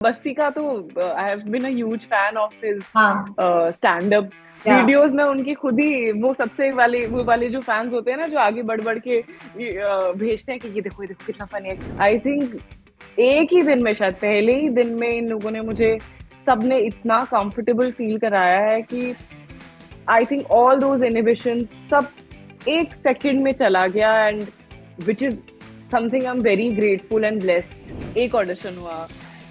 बस्सी का तो I have been a huge fan of his हाँ। स्टैंड अप या वीडियोस में। उनकी खुद ही वो सबसे वाले वो वाले जो फैंस होते हैं ना, जो आगे बढ़ बढ़ के भेजते हैं कि ये देखो कितना फनी है। आई थिंक एक ही दिन में, शायद पहले ही दिन में, इन लोगों ने मुझे, सबने इतना कंफर्टेबल फील कराया है कि I think all those inhibitions सब एक सेकंड में चला गया। And which is something I am very grateful and blessed. एक ऑडिशन हुआ,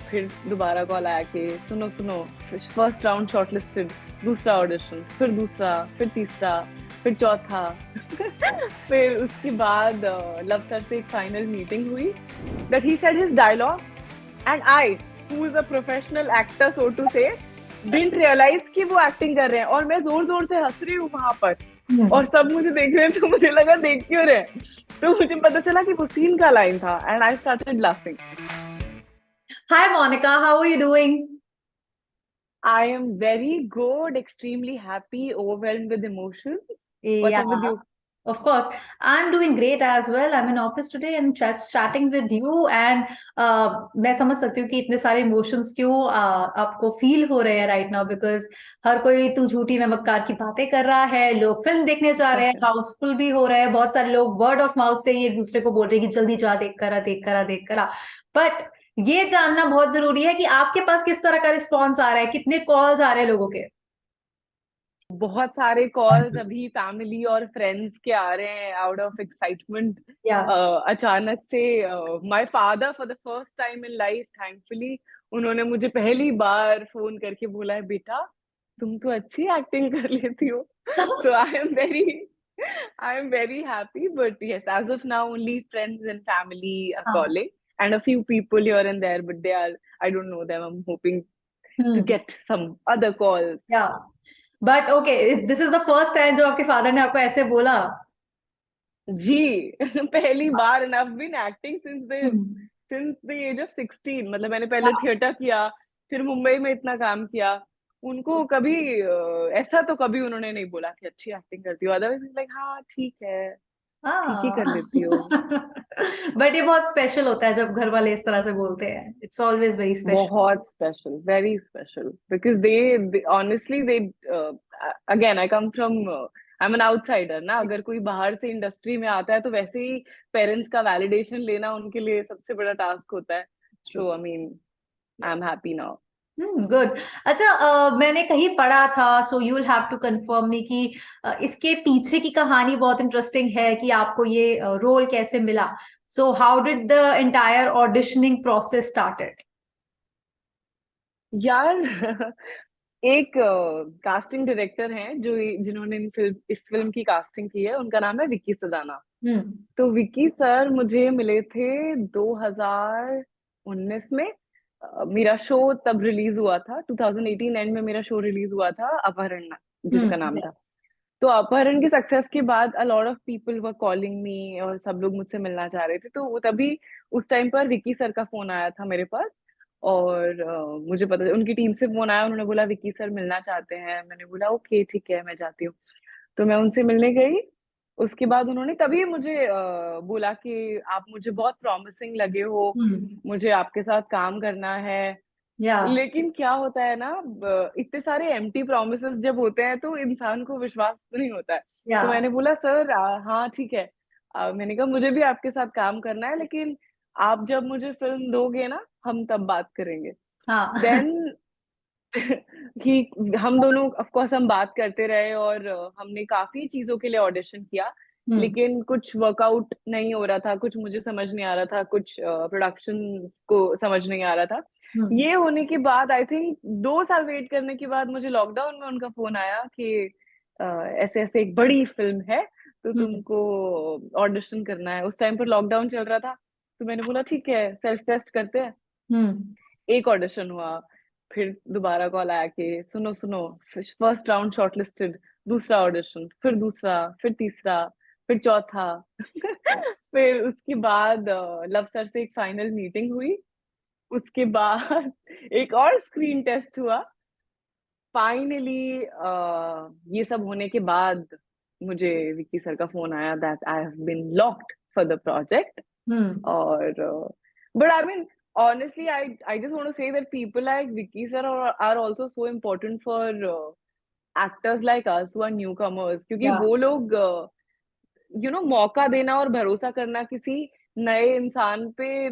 फिर दोबारा कॉल आया कि सुनो सुनो, फर्स्ट राउंड शॉर्टलिस्टेड, दूसरा ऑडिशन, फिर दूसरा, फिर तीसरा, फिर चौथा। फिर उसके बाद लव सर से एक फाइनल मीटिंग हुई, that he said his dialogue, and I, who is a professional actor so to say, didn't realize कि वो एक्टिंग कर रहे हैं, और मैं जोर जोर से हंस रही हूँ वहां पर, और सब मुझे देख रहे हैं। तो मुझे लगा देख क्यों रहे हैं, तो मुझे पता चला कि वो सीन का लाइन था, and I started laughing. Hi Monica, how are you doing? I am very good, extremely happy, overwhelmed with emotions. What's up with Yeah, you? of course. I'm doing great as well. I'm in office today and chatting with you and मैं समझ सकती हूँ कि इतने सारे emotions क्यों आपको feel हो रहे हैं राइट नाउ बिकॉज हर कोई तू झूठी मैं मक्कार की बातें कर रहा है, लोग फिल्म देखने जा रहे हैं, हाउसफुल भी हो रहे हैं, बहुत सारे लोग वर्ड ऑफ माउथ से ही एक दूसरे को बोल रहे हैं कि जल्दी जा, देख करा देख करा देख करा। बट ये जानना बहुत जरूरी है कि आपके पास किस तरह का रिस्पॉन्स आ रहा है, कितने कॉल्स आ रहे हैं लोगों के। बहुत सारे कॉल्स अभी फैमिली और फ्रेंड्स के आ रहे हैं आउट ऑफ एक्साइटमेंट। या अचानक से my father for the first time in life, thankfully, उन्होंने मुझे पहली बार फोन करके बोला है, बेटा तुम तो अच्छी एक्टिंग कर लेती हो। तो I am very happy, but yes, as of now only friends and family are हाँ। Calling, and a few people here and there, but they are, I don't know them. I'm hoping to hmm. get some other calls. Yeah but okay, this is the first time जब आपके father ने आपको ऐसे बोला। जी। पहली बार, and I have been acting hmm. Since the age of 16। मतलब मैंने पहले थिएटर किया, फिर मुंबई में इतना काम किया। उनको कभी ऐसा तो कभी उन्होंने नहीं बोला कि अच्छी एक्टिंग करती हो, अदरवाइज लाइक हाँ ठीक है, ठीक ही कर हाँ। लेती हो। बट ये बहुत स्पेशल होता है जब घर वाले इस तरह से बोलते हैं, इट्स ऑलवेज वेरी स्पेशल। बहुत special, very special, because they honestly they, again I come from, I am an outsider ना। अगर कोई बाहर से इंडस्ट्री में आता है तो वैसे ही पेरेंट्स का वैलिडेशन लेना उनके लिए सबसे बड़ा टास्क होता है। So I mean, I am happy now. Good. अच्छा, मैंने कहीं पढ़ा था, so you will have to confirm me कि इसके पीछे की कहानी बहुत इंटरेस्टिंग है कि आपको ये रोल कैसे मिला। So how did the entire auditioning process started? यार, एक कास्टिंग डायरेक्टर हैं जो जिन्होंने इस फिल्म की कास्टिंग की है, उनका नाम है विक्की सदाना। हम्म। तो विक्की सर मुझे मिले थे 2019 में। मेरा शो तब रिलीज हुआ था, 2018 एंड में मेरा शो रिलीज हुआ था, अपहरण जिसका नाम हम्म। था। तो अपहरण की सक्सेस के बाद अ lot of people were calling me, और सब लोग मुझसे मिलना चाह रहे थे। तो वो तभी उस टाइम पर विक्की सर का फोन आया था मेरे पास, और मुझे पता, उनकी टीम से फोन आया, उन्होंने बोला विक्की सर मिलना चाहते हैं। मैंने बोला ओके ठीक है, मैं जाती हूँ। तो मैं उनसे मिलने गई। उसके बाद उन्होंने तभी मुझे बोला कि आप मुझे बहुत प्रॉमिसिंग लगे हो, हम्म। मुझे आपके साथ काम करना है। या लेकिन क्या होता है ना, इतने सारे एम्प्टी प्रोमिसेस जब होते हैं तो इंसान को विश्वास तो नहीं होता है। या तो मैंने बोला सर हाँ ठीक है। मैंने कहा मुझे भी आपके साथ काम करना है, लेकिन आप जब मुझे फिल्म दोगे ना, हम तब बात करेंगे। हाँ। देन कि हम दोनों ऑफ कोर्स हम बात करते रहे, और हमने काफी चीजों के लिए ऑडिशन किया, हम्म। लेकिन कुछ वर्कआउट नहीं हो रहा था, कुछ मुझे समझ नहीं आ रहा था, कुछ प्रोडक्शन को समझ नहीं आ रहा था। हम्म। ये होने के बाद आई थिंक 2 साल वेट करने के बाद मुझे लॉकडाउन में उनका फोन आया कि ऐसे ऐसे एक बड़ी फिल्म है, तो हम्म। तुमको ऑडिशन करना है। उस टाइम पर लॉकडाउन चल रहा था, तो मैंने बोला ठीक है, सेल्फ टेस्ट करते हैं। हम्म। एक ऑडिशन हुआ, फिर दोबारा कॉल आया कि सुनो सुनो, फर्स्ट राउंड शॉर्टलिस्टेड, दूसरा ऑडिशन, फिर दूसरा, फिर तीसरा, फिर चौथा। फिर उसके बाद लव सर से एक फाइनल मीटिंग हुई। उसके बाद एक और स्क्रीन टेस्ट हुआ। फाइनली ये सब होने के बाद मुझे विक्की सर का फोन आया that I have been locked for the project. Hmm. और but I mean honestly, I just want to say that people like Vicky sir are also so important for actors like us who are newcomers, क्योंकि या वो लोग मौका देना और भरोसा करना किसी नए इंसान पे,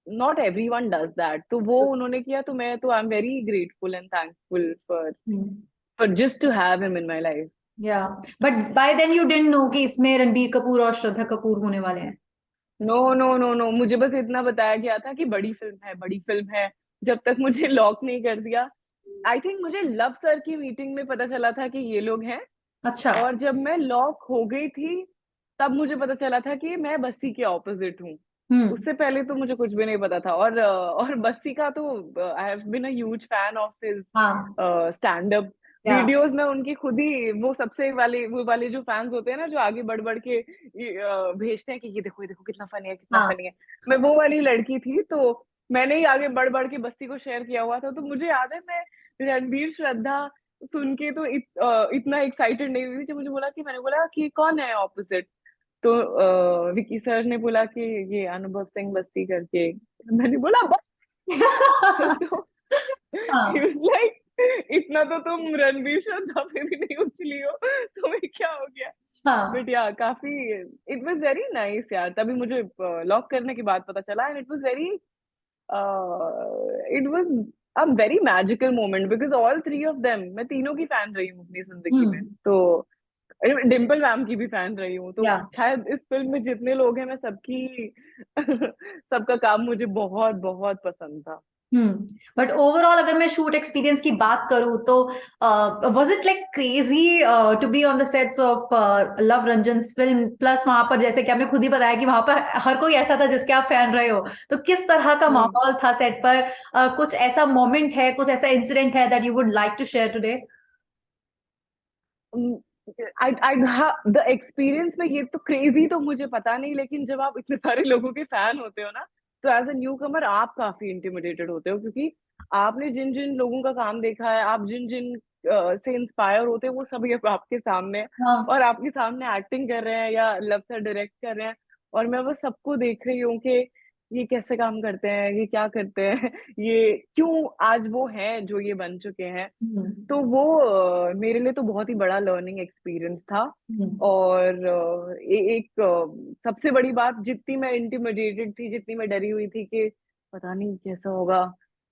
नॉट एवरीवन डज दैट, तो वो उन्होंने किया, तो मैं तो I am very grateful and thankful for just to have him in my life. Yeah but by then you didn't know कि इसमें रणबीर कपूर और श्रद्धा कपूर होने वाले हैं। नो नो नो नो, मुझे बस इतना बताया गया था कि बड़ी फिल्म है, बड़ी फिल्म है, जब तक मुझे लॉक नहीं कर दिया। आई थिंक मुझे लव सर की मीटिंग में पता चला था कि ये लोग हैं, अच्छा। और जब मैं लॉक हो गई थी तब मुझे पता चला था कि मैं बस्सी के ऑपोजिट हूँ। हम्म। उससे पहले तो मुझे कुछ भी नहीं पता था। और बस्सी का तो I have been a huge fan of his हाँ। स्टैंड अप या वीडियोस में। उनकी खुद ही वो वाले जो फैंस होते हैं ना, जो आगे बढ़ बढ़ के भेजते हैं कि ये देखो कितना फनी है, कितना हाँ। फनी है। मैं वो वाली लड़की थी, तो मैंने ही आगे बढ़ बढ़ के बस्सी को शेयर किया हुआ था। तो मुझे याद है, मैं रणबीर श्रद्धा सुन के तो इतना एक्साइटेड नहीं हुई थी। जब मुझे बोला कि, मैंने बोला कि कौन है ऑपोजिट, तो विकी सर ने बोला कि ये अनुभव सिंह बस्सी करके। मैंने बोला बस। तो he हाँ। was like, इतना तो तुम रणवीर श्रद्धा पे भी नहीं उछली हो, तुम्हें क्या हो गया। हाँ। बट या काफी, इट वाज वेरी नाइस यार। तभी मुझे लॉक करने के बाद पता चला, and it was a very magical moment, because all three of them, मैं तीनों की फैन रही हूँ अपनी जिंदगी में। हम्म। तो डिम्पल मैम की भी फैन रही हूँ, तो या शायद इस फिल्म में जितने लोग हैं, मैं सबकी सबका काम मुझे बहुत बहुत पसंद था। बट ओवरऑल अगर मैं शूट एक्सपीरियंस की बात करूं तो was it like crazy to be on the sets of Luv Ranjan film, plus वहां पर जैसे कि आपने खुद ही बताया कि वहां पर हर कोई ऐसा था जिसके आप फैन रहे हो, तो किस तरह का हम्म। माहौल था सेट पर? कुछ ऐसा मोमेंट है, कुछ ऐसा इंसिडेंट है that you would like to share today? The experience में ये तो क्रेजी तो मुझे पता नहीं, लेकिन जब आप इतने सारे लोगों के फैन होते हो ना, तो एज अ न्यू कमर आप काफी इंटिमिडेटेड होते हो, क्योंकि आपने जिन जिन लोगों का काम देखा है, आप जिन जिन से इंस्पायर होते हो, वो सभी अब आपके सामने है, हाँ। और आपके सामने एक्टिंग कर रहे हैं या लव सर डायरेक्ट कर रहे हैं, और मैं बस सबको देख रही हूँ कि ये कैसे काम करते हैं, ये क्या करते हैं, ये क्यों आज वो हैं जो ये बन चुके हैं। हम्म। तो वो मेरे लिए तो बहुत ही बड़ा लर्निंग एक्सपीरियंस था। हम्म। और एक सबसे बड़ी बात, जितनी मैं इंटिमिडेटेड थी, जितनी मैं डरी हुई थी कि पता नहीं कैसा होगा,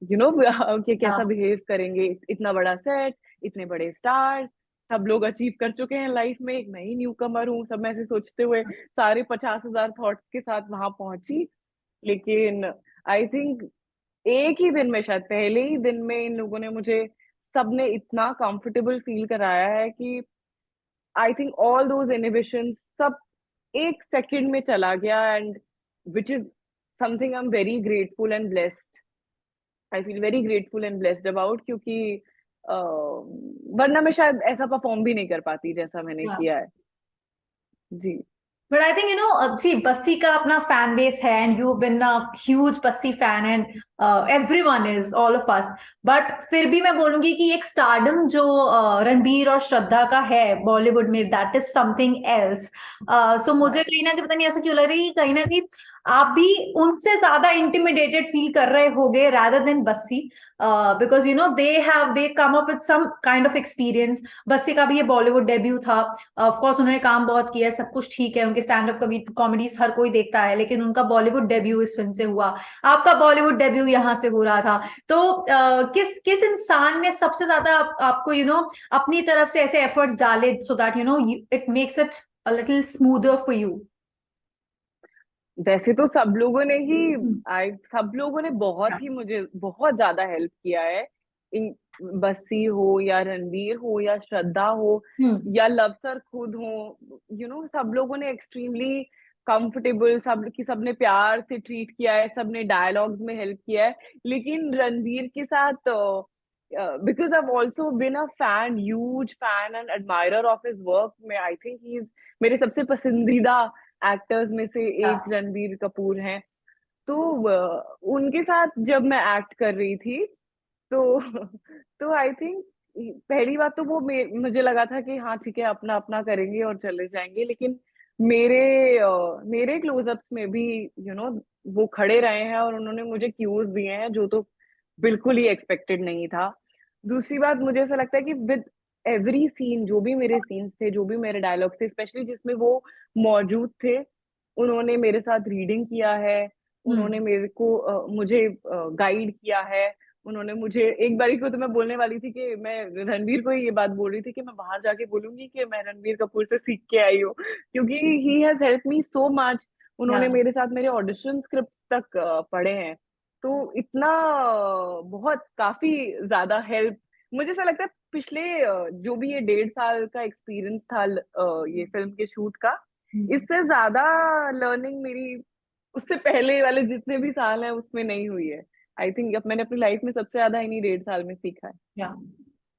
कि कैसा हाँ। बिहेव करेंगे, इतना बड़ा सेट, इतने बड़े स्टार्स, सब लोग अचीव कर चुके हैं लाइफ में, एक मैं ही न्यू कमर हूँ, सब मैं ऐसे सोचते हुए सारे 50,000 थॉट्स के साथ वहां पहुंची। लेकिन आई थिंक एक ही दिन में, शायद पहले ही दिन में, इन लोगों ने मुझे, सबने इतना कंफर्टेबल फील कराया है कि I think all those inhibitions सब एक सेकंड में चला गया, and which is something I am very grateful and blessed. I feel very grateful and blessed about, क्योंकि वरना मैं शायद ऐसा परफॉर्म भी नहीं कर पाती जैसा मैंने हाँ। किया है। जी। But I think, see, Bassi का अपना fan base है, and you've been a huge Bassi fan, and everyone is, all of us. But फिर भी मैं बोलूंगी कि एक stardom जो रणबीर और श्रद्धा का है बॉलीवुड में, that is something else. So मुझे कहीं ना कहीं पता नहीं ऐसा क्यों लग रही है, कहीं ना कहीं आप भी उनसे ज्यादा इंटिमिडेटेड फील कर रहे होगे rather than Bassi, because they come up with some kind of experience. Bassi का भी ये बॉलीवुड डेब्यू था, ऑफ कोर्स उन्होंने काम बहुत किया है, सब कुछ ठीक है, उनके स्टैंड अप कॉमेडीज हर कोई देखता है, लेकिन उनका बॉलीवुड डेब्यू इस फिल्म से हुआ, आपका बॉलीवुड डेब्यू यहाँ से हो रहा था। तो किस किस इंसान ने सबसे ज्यादा आपको अपनी तरफ से ऐसे एफर्ट्स डाले so that it makes it a little smoother for you? वैसे तो सब लोगों ने ही, सब लोगों ने बहुत ही मुझे बहुत ज्यादा हेल्प किया है। इन बस्सी हो या रणवीर हो या श्रद्धा हो हम्म। या लव सर खुद हो, सब लोगों ने एक्सट्रीमली कंफर्टेबल, सबने प्यार से ट्रीट किया है, सबने डायलॉग्स में हेल्प किया है। लेकिन रणवीर के साथ, because I also been a fan, huge fan and admirer of his work, में आई थिंक ही इज मेरे सबसे पसंदीदा एक्टर्स में से एक रणबीर कपूर हैं। तो उनके साथ जब मैं एक्ट कर रही थी, तो तो आई थिंक पहली बात तो वो मुझे लगा था कि हाँ ठीक है, अपना अपना करेंगे और चले जाएंगे। लेकिन मेरे मेरे क्लोजअप्स में भी, वो खड़े रहे हैं और उन्होंने मुझे क्यूज दिए हैं, जो तो बिल्कुल ही एक्सपेक्टेड नहीं था। दूसरी बात, मुझे ऐसा लगता है कि विद एवरी सीन, जो भी मेरे सीन्स थे, जो भी मेरे डायलॉग्स थे, स्पेशली जिसमें वो मौजूद थे, उन्होंने मेरे साथ रीडिंग किया है, उन्होंने मेरे को मुझे गाइड किया है। उन्होंने मुझे, एक बारी को तो मैं बोलने वाली थी कि मैं रणवीर को ही ये बात बोल रही थी कि मैं बाहर जाके बोलूंगी कि मैं रणवीर कपूर से सीख के आई हूँ, क्योंकि he has help me so much. उन्होंने या मेरे साथ मेरे ऑडिशन स्क्रिप्ट तक पढ़े हैं। तो इतना बहुत काफी ज्यादा हेल्प, मुझे ऐसा लगता है पिछले जो भी ये 1.5 साल का एक्सपीरियंस था ये फिल्म के शूट का, इससे ज्यादा लर्निंग मेरी उससे पहले वाले जितने भी साल हैं उसमें नहीं हुई है। आई थिंक अब मैंने अपनी लाइफ में सबसे ज्यादा इन्हीं 1.5 साल में सीखा है। Yeah.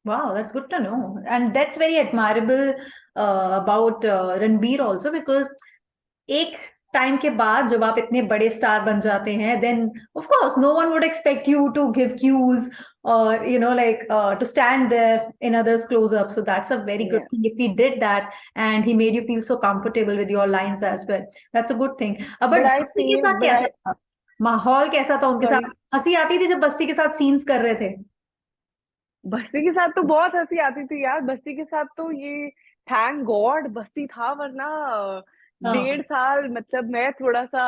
Wow, that's good to know. And that's very admirable about Ranbir also because एक टाइम के बाद जब आप इतने बड़े स्टार बन जाते हैं, then of course no one would expect you to give cues or like to stand there in others close up. So that's a very good Yeah. thing if he did that and he made you feel so comfortable with your lines as well. That's a good thing. But But I Bassi के feel, साथ but कैसा I, था? माहौल कैसा था उनके साथ? sorry, हंसी आती थी जब बस्सी के साथ सीन्स कर रहे थे? बस्ती के साथ तो बहुत हंसी आती थी यार। बस्ती के साथ तो ये थैंक गॉड बस्ती था, वरना हाँ. 1.5 साल, मतलब मैं थोड़ा सा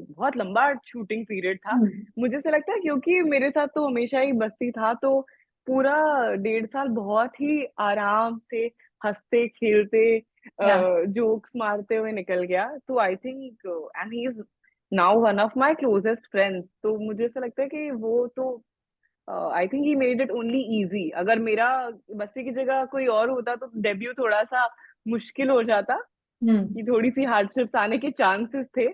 बहुत लंबा शूटिंग पीरियड था। हम्म. मुझे ऐसा लगता है क्योंकि मेरे साथ तो हमेशा ही बस्ती था, तो पूरा 1.5 साल बहुत ही आराम से हंसते खेलते या. जोक्स मारते हुए निकल गया। तो I think, and he is now one of my closest friends, तो मुझे ऐसा लगता है कि वो तो I think he made it only easy. अगर मेरा बस्सी की जगह कोई और होता तो डेब्यू थोड़ा सा मुश्किल हो जाता, हम्म. कि थोड़ी सी हार्डशिप्स आने के चांसेस थे।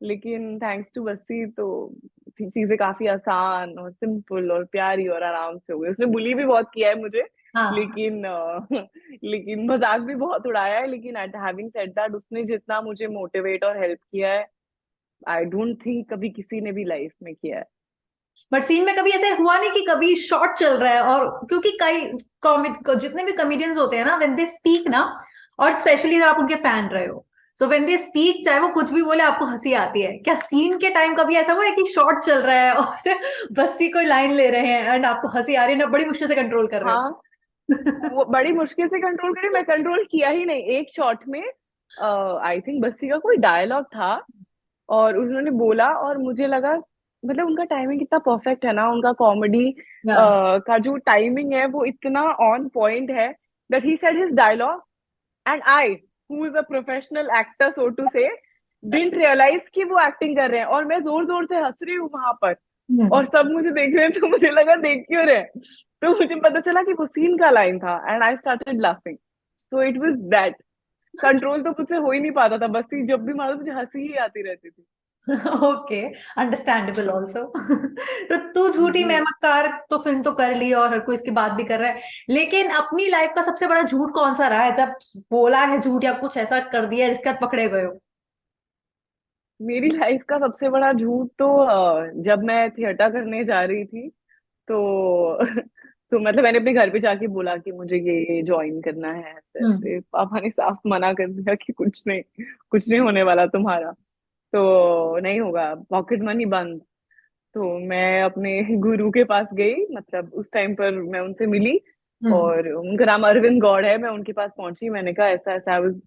लेकिन थैंक्स टू बस्सी तो चीजें काफी आसान और सिंपल और प्यारी और आराम से हो गई। उसने बुली भी बहुत किया है मुझे, हाँ. लेकिन लेकिन मजाक भी बहुत उड़ाया है। लेकिन हैविंग सेड दैट, उसने जितना मुझे मोटिवेट और हेल्प किया है, आई डोंट थिंक कभी किसी ने भी लाइफ में किया है। बट सीन में कभी ऐसे हुआ नहीं कि कभी शॉर्ट चल रहा है? और क्योंकि कई कॉमिक जितने भी कॉमेडियंस होते हैं ना, व्हेन दे स्पीक ना, और स्पेशली जब आप उनके फैन रहे हो, सो व्हेन दे स्पीक, चाहे वो कुछ भी बोले आपको हंसी आती है। क्या सीन के टाइम कभी ऐसा हुआ है कि शॉर्ट चल रहा है और बस्सी कोई लाइन ले रहे हैं एंड आपको हंसी आ रही है ना, बड़ी मुश्किल से कंट्रोल कर रहे हाँ, हो? वो बड़ी मुश्किल से कंट्रोल करी, मैं कंट्रोल किया ही नहीं। एक शॉट में आई थिंक बस्सी का कोई डायलॉग था और उन्होंने बोला, और मुझे लगा, मतलब उनका टाइमिंग कितना परफेक्ट है ना, उनका कॉमेडी या. का जो टाइमिंग है वो इतना ऑन पॉइंट है, that he said his dialogue and I, who is a professional actor so to say, didn't realise कि वो एक्टिंग कर रहे हैं, और मैं जोर जोर से हंस रही हूँ वहां पर, और सब मुझे देख रहे हैं। तो मुझे लगा देख क्यों रहे हैं? तो मुझे पता चला कि वो सीन का लाइन था, and I started laughing. So it was that, control तो मुझसे हो ही नहीं पाता था, बस ही जब भी मारो मुझे हंसी ही आती रहती थी। Okay, understandable also. तो तू झूठी जी, मैं मक्कार तो फिल्म तो कर ली और हर कोई इसकी बात भी कर रहा है, लेकिन अपनी लाइफ का सबसे बड़ा झूठ कौन सा रहा है, जब बोला है झूठ या कुछ ऐसा कर दिया है जिसके बाद पकड़े गए हो? मेरी लाइफ का सबसे बड़ा झूठ तो जब मैं थिएटर करने जा रही थी, तो तो मतलब मैंने अपने घर पे जाके बोला कि मुझे ये ज्वाइन करना है, ऐसे हम्म. ऐसे। पापा ने साफ मना कर दिया कि कुछ नहीं होने वाला तुम्हारा, तो नहीं होगा, पॉकेट मनी बंद। तो मैं अपने गुरु के पास गई, मतलब उस टाइम पर मैं उनसे मिली, हम्म. और उनका नाम अरविंद गौड़ है। मैं उनके पास पहुंची, मैंने कहा ऐसा ऐसा, I was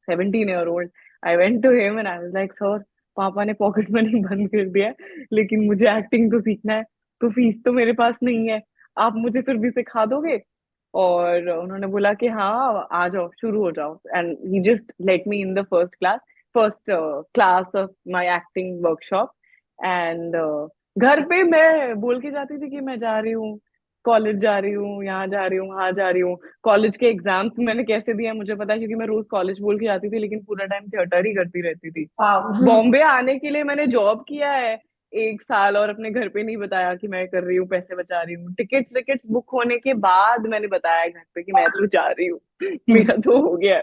17 year old. I went to him and I was like, sir, पापा ने पॉकेट मनी बंद कर दिया है, लेकिन मुझे एक्टिंग तो सीखना है, तो फीस तो मेरे पास नहीं है, आप मुझे फिर भी सिखा दोगे? और उन्होंने बोला कि हाँ आ जाओ, शुरू हो जाओ, and he just let me in the first class of my acting workshop. And घर पे मैं बोल के जाती थी कि मैं जा रही हूँ, कॉलेज जा रही हूँ, यहाँ जा रही हूँ, वहां जा रही हूँ। कॉलेज के एग्जाम्स मैंने कैसे दिए हैं मुझे पता है, क्योंकि मैं रोज कॉलेज बोल के जाती थी, लेकिन पूरा टाइम थिएटर ही करती रहती थी। वाव. बॉम्बे आने के लिए मैंने जॉब किया है 1 साल, और अपने घर पे नहीं बताया कि मैं कर रही हूँ, पैसे बचा रही हूँ। टिकट्स बुक होने के बाद मैंने बताया घर पे कि मैं तो जा रही हूँ। मेरा तो हो गया।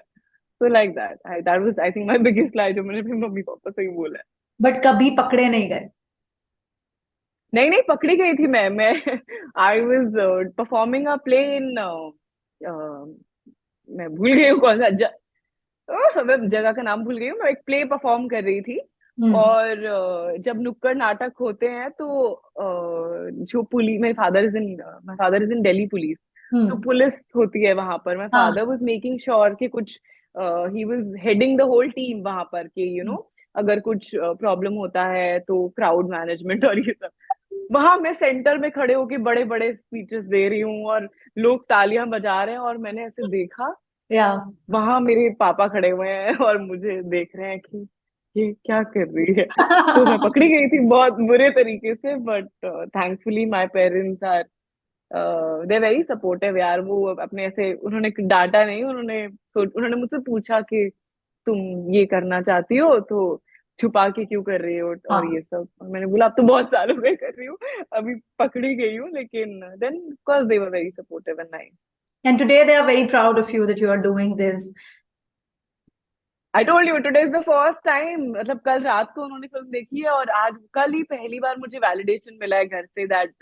तो like that, that was I think my biggest lie, जो मैंने अपने मम्मी पापा से ही बोला है। बट कभी पकड़े नहीं गए? नहीं नहीं, पकड़ी गई थी मैं I was performing a play in, मैं भूल गई हूँ कौन सा मैं जगह का नाम भूल गई हूँ। मैं एक प्ले परफॉर्म कर रही थी, और जब नुक्कड़ नाटक होते हैं तो जो police, my father is in Delhi police, तो हम्म। पुलिस होती है वहां पर। माय हाँ। फादर वाज मेकिंग श्योर कि कुछ, he was heading the whole team वहां पर, कि अगर कुछ प्रॉब्लम होता है तो क्राउड मैनेजमेंट और ये सब। वहां मैं सेंटर में खड़े होके बड़े बड़े स्पीचेस दे रही हूँ और लोग तालियां बजा रहे हैं, और मैंने ऐसे देखा, या। वहां मेरे पापा खड़े हुए हैं और मुझे देख रहे हैं कि ये क्या कर रही है। तो मैं पकड़ी गई थी बहुत बुरे तरीके से, but thankfully my parents are, they very supportive यार। वो अपने ऐसे, उन्होंने डांटा नहीं, उन्होंने मुझसे पूछा कि तुम ये करना चाहती हो तो छुपा के क्यों कर रही हो, और हाँ। ये सब। और मैंने बोला अब तो बहुत सालों में कर रही हूँ, अभी पकड़ी गई हूँ, लेकिन then of course they were very supportive and nice. And today they are very proud of you that you are doing this. I told you today is the first time, मतलब कल रात को उन्होंने फिल्म देखी है, और आज कल ही पहली बार मुझे वैलिडेशन मिला है घर से, दैट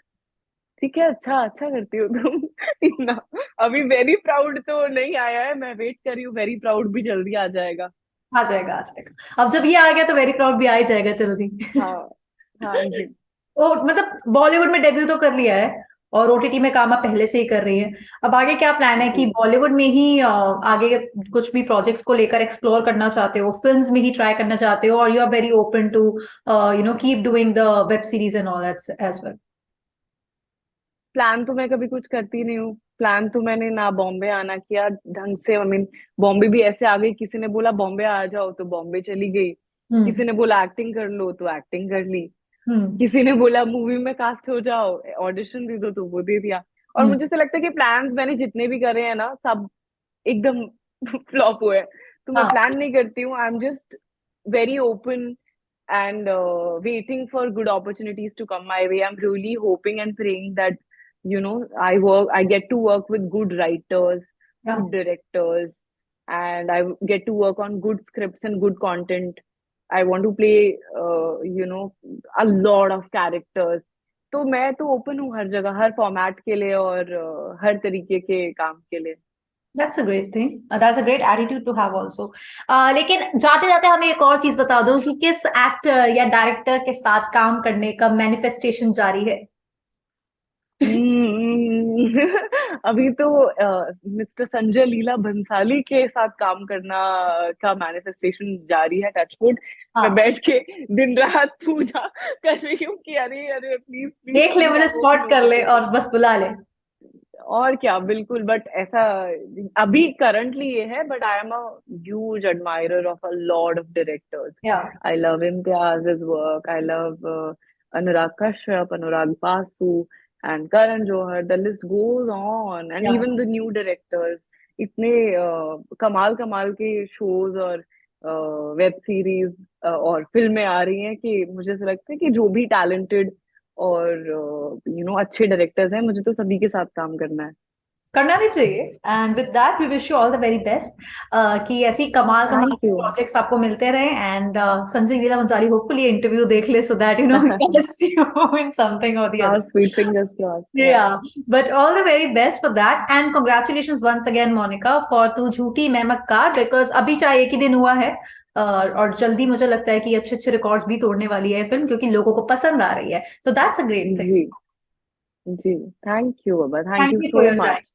ठीक है, अच्छा अच्छा करती हो तुम। इतना अभी वेरी प्राउड तो नहीं आया है, मैं वेट कर रही हूँ, वेरी प्राउड भी जल्दी आ जाएगा। आ जाएगा, आ जाएगा। अब जब ये आ गया तो वेरी प्राउड भी आ ही जाएगा जल्दी। हाँ, हाँ जी। ओ मतलब बॉलीवुड में डेब्यू तो कर लिया है, और ओटीटी में काम आप पहले से ही कर रही है। अब आगे क्या प्लान है कि जी, बॉलीवुड में ही आगे कुछ भी प्रोजेक्ट्स को लेकर एक्सप्लोर करना चाहते हो, फिल्म्स में ही ट्राई करना चाहते हो, और you are very open to keep doing the web series and all that as well? Plan तो मैं कभी कुछ करती नहीं हूँ। प्लान तो मैंने ना बॉम्बे आना किया ढंग से, आई मीन बॉम्बे भी ऐसे आ गई, किसी ने बोला बॉम्बे आ जाओ तो बॉम्बे चली गई, हम्म। किसी ने बोला एक्टिंग कर लो तो एक्टिंग कर ली, हम्म। किसी ने बोला मूवी में कास्ट हो जाओ, ऑडिशन दे दो तो वो दे दिया। और हम्म। मुझे ऐसा लगता है कि प्लान्स मैंने जितने भी करे हैं ना, सब एकदम फ्लॉप हुए हैं। तो मैं हाँ। प्लान नहीं करती हूँ, I am just very open and waiting for good opportunities to come my way. I'm really hoping and praying that, I get to work with good writers, या। good directors, and I get to work on good scripts and good content. I want to play, a lot of characters. तो मैं तो open हूँ हर जगह, हर format के लिए, और हर तरीके के काम के लिए। That's a great thing, that's a great attitude to have also. लेकिन जाते जाते हमें एक और चीज बता दो कि किस एक्टर या डायरेक्टर के साथ काम करने का मैनिफेस्टेशन जारी है? अभी तो मिस्टर संजय लीला भंसाली के साथ काम करना का मैनिफेस्टेशन जारी है, टचवुड। मैं हाँ। बैठ के दिन रात पूजा कर रही हूँ कि अरे अरे प्लीज प्लीज देख ले, प्लीज मुझे आप वो भी स्पॉट हो कर ले सके तो। और बस बुला ले। और क्या, बिल्कुल। बट ऐसा अभी करंटली ये है, but I am a huge admirer of a lot of directors. Yeah. I love Imtiaz work, I love Anurag Kashyap, Anurag Basu, and Karan Johar, the list goes on, and या। even the new directors, इतने कमाल कमाल के shows और web series और फिल्में आ रही हैं कि मुझे ऐसा लगता है कि जो भी टैलेंटेड और अच्छे डायरेक्टर्स हैं, मुझे तो सभी के साथ काम करना है। करना भी चाहिए। And with that we wish you all the very best, कि ऐसी कमाल कमाल थैंक के यू। प्रोजेक्ट्स आपको मिलते रहे। And Sanjay Leela Bhansali hopefully interview देख ले, so that you in something और द हाँ, अदर। Sweet fingers crossed. या, Yeah, but all the very best for that, and congratulations once again, Monica, for तू झूठी मैं मक्कार, because अभी चाहे एक ही दिन हुआ है, और जल्दी मुझे लगता है कि अच्छे अच्छे रिकॉर्ड्स भी तोड़ने वाली है फिल्म, क्योंकि लोगों को पसंद आ रही है, so that's a great thing. जी जी, थैंक यू बाबा, thank Thank you you for so your time. Much.